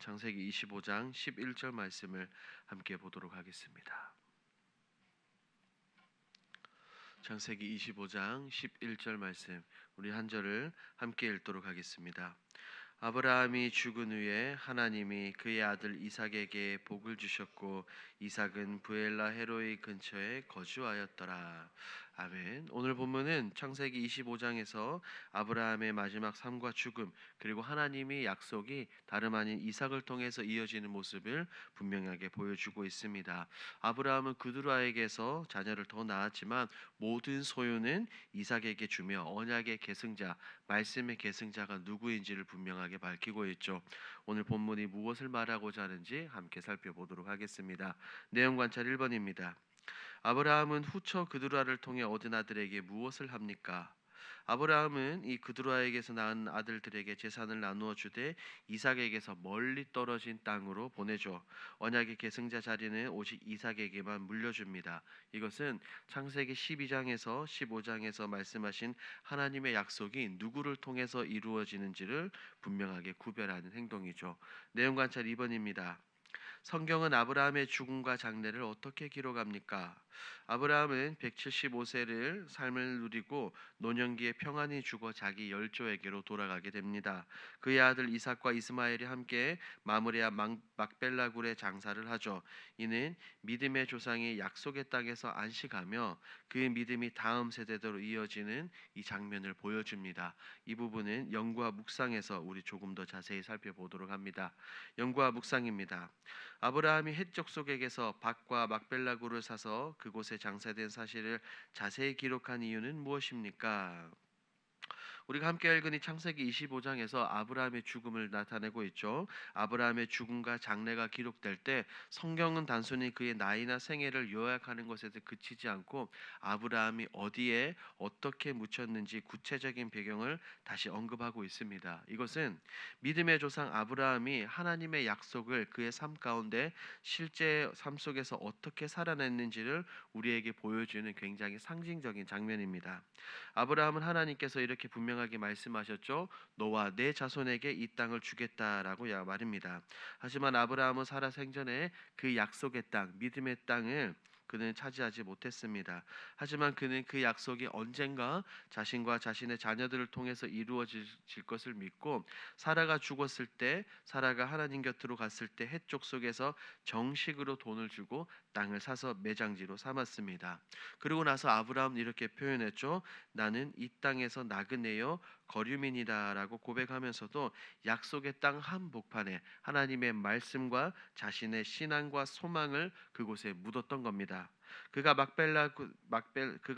창세기 25장 11절 말씀을 함께 보도록 하겠습니다. 창세기 25장 11절 말씀, 우리 한 절을 함께 읽도록 하겠습니다. 아브라함이 죽은 후에 하나님이 그의 아들 이삭에게 복을 주셨고 이삭은 부엘라 헤로이 근처에 거주하였더라. 아멘. 오늘 본문은 창세기 25장에서 아브라함의 마지막 삶과 죽음, 그리고 하나님의 약속이 다름 아닌 이삭을 통해서 이어지는 모습을 분명하게 보여주고 있습니다. 아브라함은 그두라에게서 자녀를 더 낳았지만 모든 소유는 이삭에게 주며 언약의 계승자, 말씀의 계승자가 누구인지를 분명하게 밝히고 있죠. 오늘 본문이 무엇을 말하고자 하는지 함께 살펴보도록 하겠습니다. 내용 관찰 1번입니다. 아브라함은 후처 그두라를 통해 얻은 아들에게 무엇을 합니까? 아브라함은 이 그두라에게서 낳은 아들들에게 재산을 나누어 주되 이삭에게서 멀리 떨어진 땅으로 보내줘. 언약의 계승자 자리는 오직 이삭에게만 물려줍니다. 이것은 창세기 12장에서 15장에서 말씀하신 하나님의 약속이 누구를 통해서 이루어지는지를 분명하게 구별하는 행동이죠. 내용 관찰 2번입니다. 성경은 아브라함의 죽음과 장래를 어떻게 기록합니까? 아브라함은 175세를 삶을 누리고 노년기에 평안히 죽어 자기 열조에게로 돌아가게 됩니다. 그의 아들 이삭과 이스마엘이 함께 마므레아 막벨라 굴에 장사를 하죠. 이는 믿음의 조상이 약속의 땅에서 안식하며 그의 믿음이 다음 세대대로 이어지는 이 장면을 보여줍니다. 이 부분은 연구와 묵상에서 우리 조금 더 자세히 살펴보도록 합니다. 연구와 묵상입니다. 아브라함이 헷 족속에게서 밭과 막벨라 굴을 사서 그곳에 장사된 사실을 자세히 기록한 이유는 무엇입니까? 우리가 함께 읽은 이 창세기 25장에서 아브라함의 죽음을 나타내고 있죠. 아브라함의 죽음과 장래가 기록될 때 성경은 단순히 그의 나이나 생애를 요약하는 것에 그치지 않고 아브라함이 어디에 어떻게 묻혔는지 구체적인 배경을 다시 언급하고 있습니다. 이것은 믿음의 조상 아브라함이 하나님의 약속을 그의 삶 가운데 실제 삶 속에서 어떻게 살아냈는지를 우리에게 보여주는 굉장히 상징적인 장면입니다. 아브라함은 하나님께서 이렇게 분명하게 말씀하셨죠. 너와 내 자손에게 이 땅을 주겠다라고 말입니다. 하지만 아브라함은 살아 생전에 그 약속의 땅, 믿음의 땅을 그는 차지하지 못했습니다. 하지만 그는 그 약속이 언젠가 자신과 자신의 자녀들을 통해서 이루어질 것을 믿고 사라가 죽었을 때, 사라가 하나님 곁으로 갔을 때 헷 족속에서 정식으로 돈을 주고 땅을 사서 매장지로 삼았습니다. 그리고 나서 아브라함은 이렇게 표현했죠. 나는 이 땅에서 나그네요 거류민이다라고 고백하면서도 약속의 땅 한복판에 하나님의 말씀과 자신의 신앙과 소망을 그곳에 묻었던 겁니다. 그가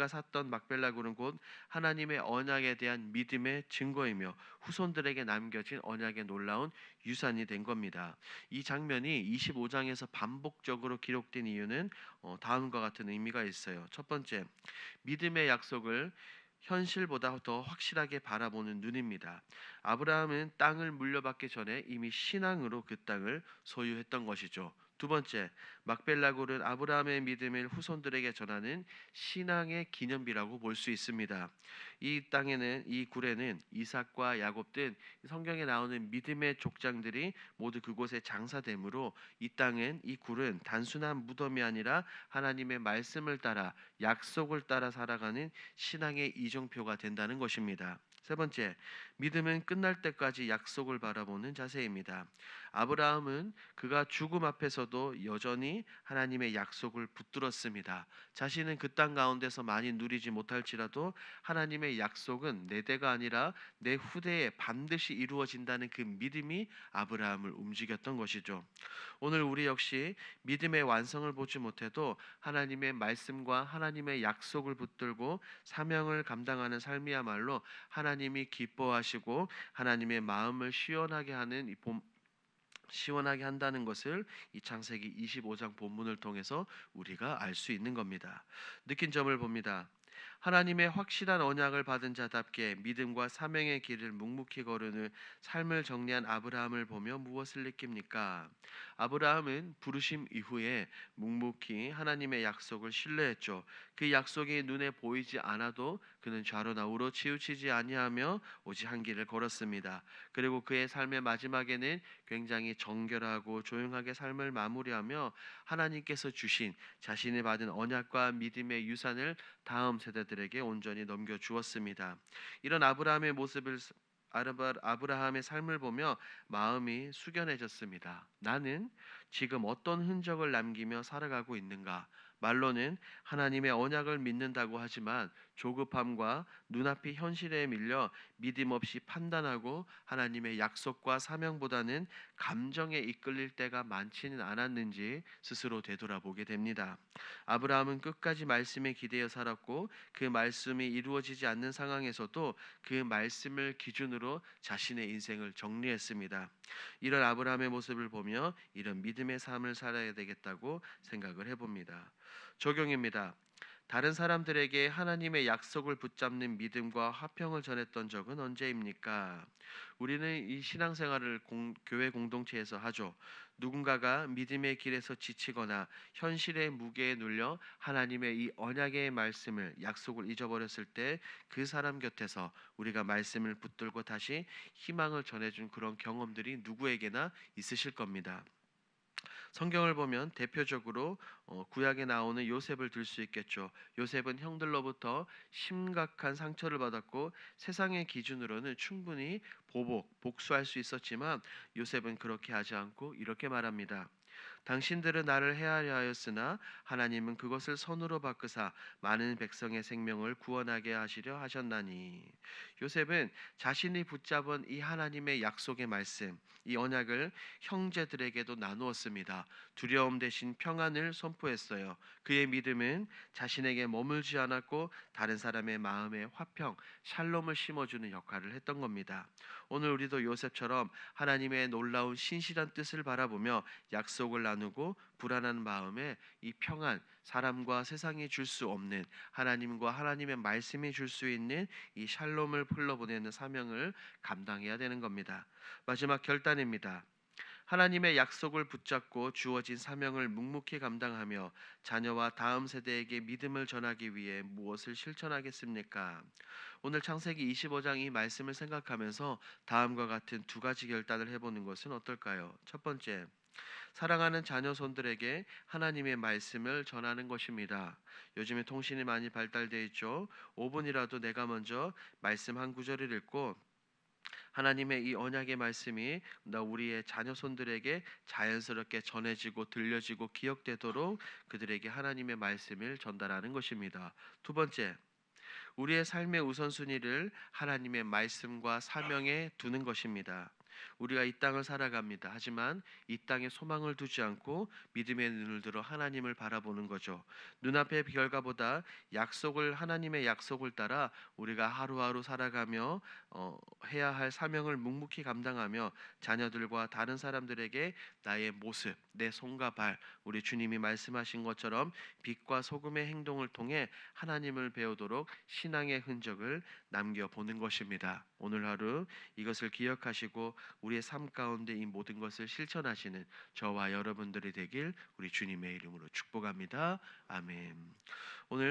샀던 막벨라굴은 곧 하나님의 언약에 대한 믿음의 증거이며 후손들에게 남겨진 언약의 놀라운 유산이 된 겁니다. 이 장면이 25장에서 반복적으로 기록된 이유는 다음과 같은 의미가 있어요. 첫 번째, 믿음의 약속을 현실보다 더 확실하게 바라보는 눈입니다. 아브라함은 땅을 물려받기 전에 이미 신앙으로 그 땅을 소유했던 것이죠. 두 번째, 막벨라굴은 아브라함의 믿음을 후손들에게 전하는 신앙의 기념비라고 볼 수 있습니다. 이 굴에는 이삭과 야곱 등 성경에 나오는 믿음의 족장들이 모두 그곳에 장사되므로 이 굴은 단순한 무덤이 아니라 하나님의 말씀을 따라 약속을 따라 살아가는 신앙의 이정표가 된다는 것입니다. 세 번째, 믿음은 끝날 때까지 약속을 바라보는 자세입니다. 아브라함은 그가 죽음 앞에서도 여전히 하나님의 약속을 붙들었습니다. 자신은 그 땅 가운데서 많이 누리지 못할지라도 하나님의 약속은 내 대가 아니라 내 후대에 반드시 이루어진다는 그 믿음이 아브라함을 움직였던 것이죠. 오늘 우리 역시 믿음의 완성을 보지 못해도 하나님의 말씀과 하나님의 약속을 붙들고 사명을 감당하는 삶이야말로 하나님이 기뻐하시고 하나님의 마음을 시원하게 한다는 것을 이 창세기 25장 본문을 통해서 우리가 알 수 있는 겁니다. 느낀 점을 봅니다. 하나님의 확실한 언약을 받은 자답게 믿음과 사명의 길을 묵묵히 거르는 삶을 정리한 아브라함을 보며 무엇을 느낍니까? 아브라함은 부르심 이후에 묵묵히 하나님의 약속을 신뢰했죠. 그 약속이 눈에 보이지 않아도 그는 좌로나 우로 치우치지 아니하며 오직 한 길을 걸었습니다. 그리고 그의 삶의 마지막에는 굉장히 정결하고 조용하게 삶을 마무리하며 하나님께서 주신 자신이 받은 언약과 믿음의 유산을 다음 세대들에게 온전히 넘겨 주었습니다. 이런 아브라함의 모습을 아브라함의 삶을 보며 마음이 숙연해졌습니다. 나는 지금 어떤 흔적을 남기며 살아가고 있는가? 말로는 하나님의 언약을 믿는다고 하지만 조급함과 눈앞의 현실에 밀려 믿음 없이 판단하고 하나님의 약속과 사명보다는 감정에 이끌릴 때가 많지는 않았는지 스스로 되돌아보게 됩니다. 아브라함은 끝까지 말씀에 기대어 살았고 그 말씀이 이루어지지 않는 상황에서도 그 말씀을 기준으로 자신의 인생을 정리했습니다. 이런 아브라함의 모습을 보며 이런 믿음의 삶을 살아야 되겠다고 생각을 해봅니다. 적용입니다. 다른 사람들에게 하나님의 약속을 붙잡는 믿음과 화평을 전했던 적은 언제입니까? 우리는 이 신앙생활을 교회 공동체에서 하죠. 누군가가 믿음의 길에서 지치거나 현실의 무게에 눌려 하나님의 이 언약의 말씀을 약속을 잊어버렸을 때 그 사람 곁에서 우리가 말씀을 붙들고 다시 희망을 전해준 그런 경험들이 누구에게나 있으실 겁니다. 성경을 보면 대표적으로 구약에 나오는 요셉을 들 수 있겠죠. 요셉은 형들로부터 심각한 상처를 받았고 세상의 기준으로는 충분히 복수할 수 있었지만 요셉은 그렇게 하지 않고 이렇게 말합니다. 당신들은 나를 해하려 하였으나 하나님은 그것을 선으로 바꾸사 많은 백성의 생명을 구원하게 하시려 하셨나니. 요셉은 자신이 붙잡은 이 하나님의 약속의 말씀, 이 언약을 형제들에게도 나누었습니다. 두려움 대신 평안을 선포했어요. 그의 믿음은 자신에게 머물지 않았고 다른 사람의 마음에 화평, 샬롬을 심어주는 역할을 했던 겁니다. 오늘 우리도 요셉처럼 하나님의 놀라운 신실한 뜻을 바라보며 약속을 나누고 불안한 마음에 이 평안, 사람과 세상이 줄 수 없는 하나님과 하나님의 말씀이 줄 수 있는 이 샬롬을 흘러보내는 사명을 감당해야 되는 겁니다. 마지막 결단입니다. 하나님의 약속을 붙잡고 주어진 사명을 묵묵히 감당하며 자녀와 다음 세대에게 믿음을 전하기 위해 무엇을 실천하겠습니까? 오늘 창세기 25장 이 말씀을 생각하면서 다음과 같은 두 가지 결단을 해보는 것은 어떨까요? 첫 번째, 사랑하는 자녀손들에게 하나님의 말씀을 전하는 것입니다. 요즘에 통신이 많이 발달되어 있죠. 5분이라도 내가 먼저 말씀 한 구절을 읽고 하나님의 이 언약의 말씀이 우리의 자녀손들에게 자연스럽게 전해지고 들려지고 기억되도록 그들에게 하나님의 말씀을 전달하는 것입니다. 두 번째, 우리의 삶의 우선순위를 하나님의 말씀과 사명에 두는 것입니다. 우리가 이 땅을 살아갑니다. 하지만 이 땅에 소망을 두지 않고 믿음의 눈을 들어 하나님을 바라보는 거죠. 눈앞의 결과보다 하나님의 약속을 따라 우리가 하루하루 살아가며 해야 할 사명을 묵묵히 감당하며 자녀들과 다른 사람들에게 나의 모습, 내 손과 발, 우리 주님이 말씀하신 것처럼 빛과 소금의 행동을 통해 하나님을 배우도록 신앙의 흔적을 남겨보는 것입니다. 오늘 하루 이것을 기억하시고 우리의 삶 가운데 이 모든 것을 실천하시는 저와 여러분들이 되길 우리 주님의 이름으로 축복합니다. 아멘. 오늘